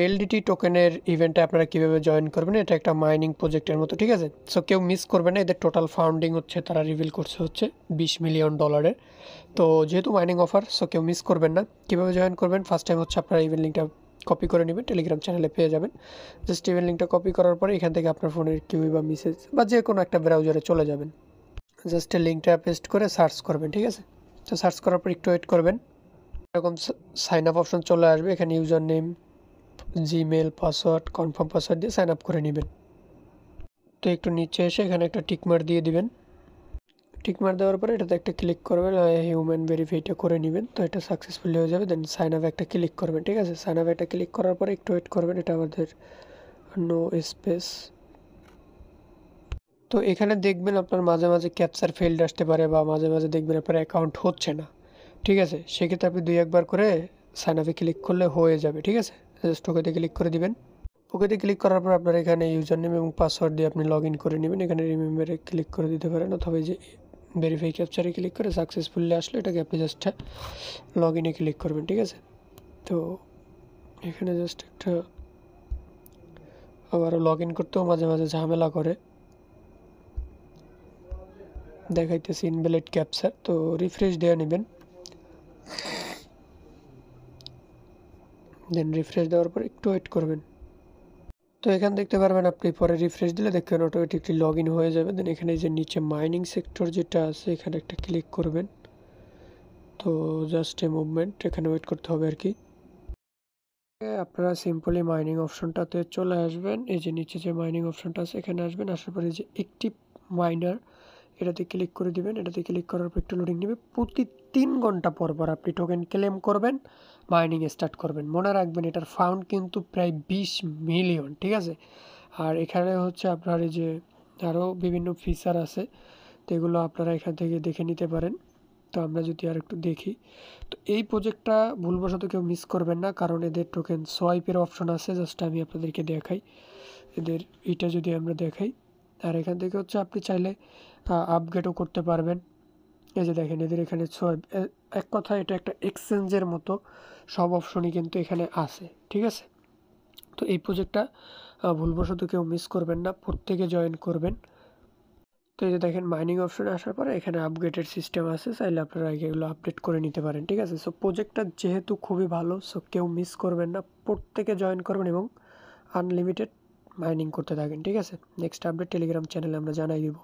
এলডিটি টোকেনের ইভেন্টে আপনারা কীভাবে জয়েন করবেন, এটা একটা মাইনিং প্রজেক্টের মতো, ঠিক আছে। সো কেউ মিস করবে না, এদের টোটাল ফাউন্ডিং হচ্ছে, তারা রিভিল করছে হচ্ছে $20 মিলিয়ন। তো যেহেতু মাইনিং অফার, সো কেউ মিস করবেন না। কীভাবে জয়েন করবেন, ফার্স্ট টাইম হচ্ছে আপনারা ইভেন্ট লিঙ্কটা কপি করে নেবেন, টেলিগ্রাম চ্যানেলে পেয়ে যাবেন। জাস্ট ইভেন্ট লিঙ্কটা কপি করার পরে এখান থেকে আপনার ফোনের কিউই বা মেসেজ বা যে কোনো একটা ব্রাউজারে চলে যাবেন। জাস্ট লিঙ্কটা পেস্ট করে সার্চ করবেন, ঠিক আছে। তো সার্চ করার পর একটু ওয়েট করবেন, এরকম সাইন আপ অপশন চলে আসবে। এখানে user name, Gmail, password, confirm password দিয়ে সাইন আপ করে নেবেন। তো একটু নিচে এসে এখানে একটা টিকমার দিয়ে দিবেন। টিকমার দেওয়ার পরে এটাতে একটা ক্লিক করবেন, হিউম্যান ভেরিফাইটা করে নেবেন। তো এটা সাকসেসফুলি হয়ে যাবে। দেন সাইন আপ একটা ক্লিক করবেন, ঠিক আছে। সাইন আপ একটা ক্লিক করার পরে একটু ওয়েট করবেন, এটা আমাদের নো স্পেস। তো এখানে দেখবেন আপনার মাঝে মাঝে ক্যাপচার ফেইল্ড আসতে পারে, বা মাঝে মাঝে দেখবেন আপনার অ্যাকাউন্ট হচ্ছে না, ঠিক আছে। সেক্ষেত্রে আপনি 2-1 বার করে সাইন আপে ক্লিক করলে হয়ে যাবে, ঠিক আছে। জাস্ট ওকেতে ক্লিক করে দিবেন। ওকেতে ক্লিক করার পর আপনার এখানে ইউজার নেম এবং পাসওয়ার্ড দিয়ে আপনি লগ ইন করে নেবেন। এখানে রিমেম্বারে ক্লিক করে দিতে পারেন, অথবা এই যে ভেরিফাই ক্যাপচারে ক্লিক করে সাকসেসফুলি আসলে এটাকে আপনি জাস্ট লগ ইনে ক্লিক করবেন, ঠিক আছে। তো এখানে জাস্ট একটা আবারও লগ ইন করতেও মাঝে মাঝে ঝামেলা করে, দেখাইতেছে ইনভ্যালিড ক্যাপচার। তো রিফ্রেশ দেওয়া নেবেন। দেন রিফ্রেশ দেওয়ার পর একটু ওয়েট করবেন। তো এখানে দেখতে পারবেন আপনি পরে রিফ্রেশ দিলে দেখবেন অটোমেটিকলি লগ ইন হয়ে যাবে। দেন এখানে যে নিচে মাইনিং সেক্টর যেটা আছে এখানে একটা ক্লিক করবেন। তো জাস্ট এ মুভমেন্ট, এখানে ওয়েট করতে হবে আর কি। আপনারা সিম্পলি মাইনিং অপশনটাতে চলে আসবেন। এই যে নিচে যে মাইনিং অপশনটা আছে এখানে আসবেন, আসার পরে যে একটিভ মাইনার এটাতে ক্লিক করে দিবেন। এটাতে ক্লিক করার পর একটু লোডিং নেবে। প্রতি 3 ঘন্টা পর পর আপনি টোকেন ক্লেম করবেন, মাইনিং স্টার্ট করবেন। মনে রাখবেন এটার ফাউন্ড কিন্তু প্রায় 20 মিলিয়ন, ঠিক আছে। আর এখানে হচ্ছে আপনার এই যে আরও বিভিন্ন ফিচার আছে, তো এগুলো আপনারা এখান থেকে দেখে নিতে পারেন। তো আমরা যদি আর একটু দেখি, তো এই প্রজেক্টটা ভুলবশত কেউ মিস করবেন না, কারণ এদের টোকেন সোয়াইপের অপশন আছে। জাস্ট আমি আপনাদেরকে দেখাই, এদের এইটা যদি আমরা দেখাই, আর এখান থেকে হচ্ছে আপনি চাইলে আপগ্রেডও করতে পারবেন। এই যে দেখেন এদের এখানে সোয়াইপ, এক কথা এটা একটা এক্সচেঞ্জের মতো, সব অপশনই কিন্তু এখানে আছে, ঠিক আছে। তো এই প্রজেক্টটা ভুলবশত কেউ মিস করবেন না, প্রত্যেকে জয়েন করবেন। তো এই যে দেখেন মাইনিং অপশনে আসার পরে এখানে আপগ্রেডের সিস্টেম আছে, চাইলে আপনারা এগুলো আপডেট করে নিতে পারেন, ঠিক আছে। সো প্রজেক্টটা যেহেতু খুবই ভালো, সো কেউ মিস করবেন না, প্রত্যেকে জয়েন করবেন এবং আনলিমিটেড মাইনিং করতে থাকেন, ঠিক আছে। নেক্সট আপডেট টেলিগ্রাম চ্যানেলে আমরা জানাই দিব।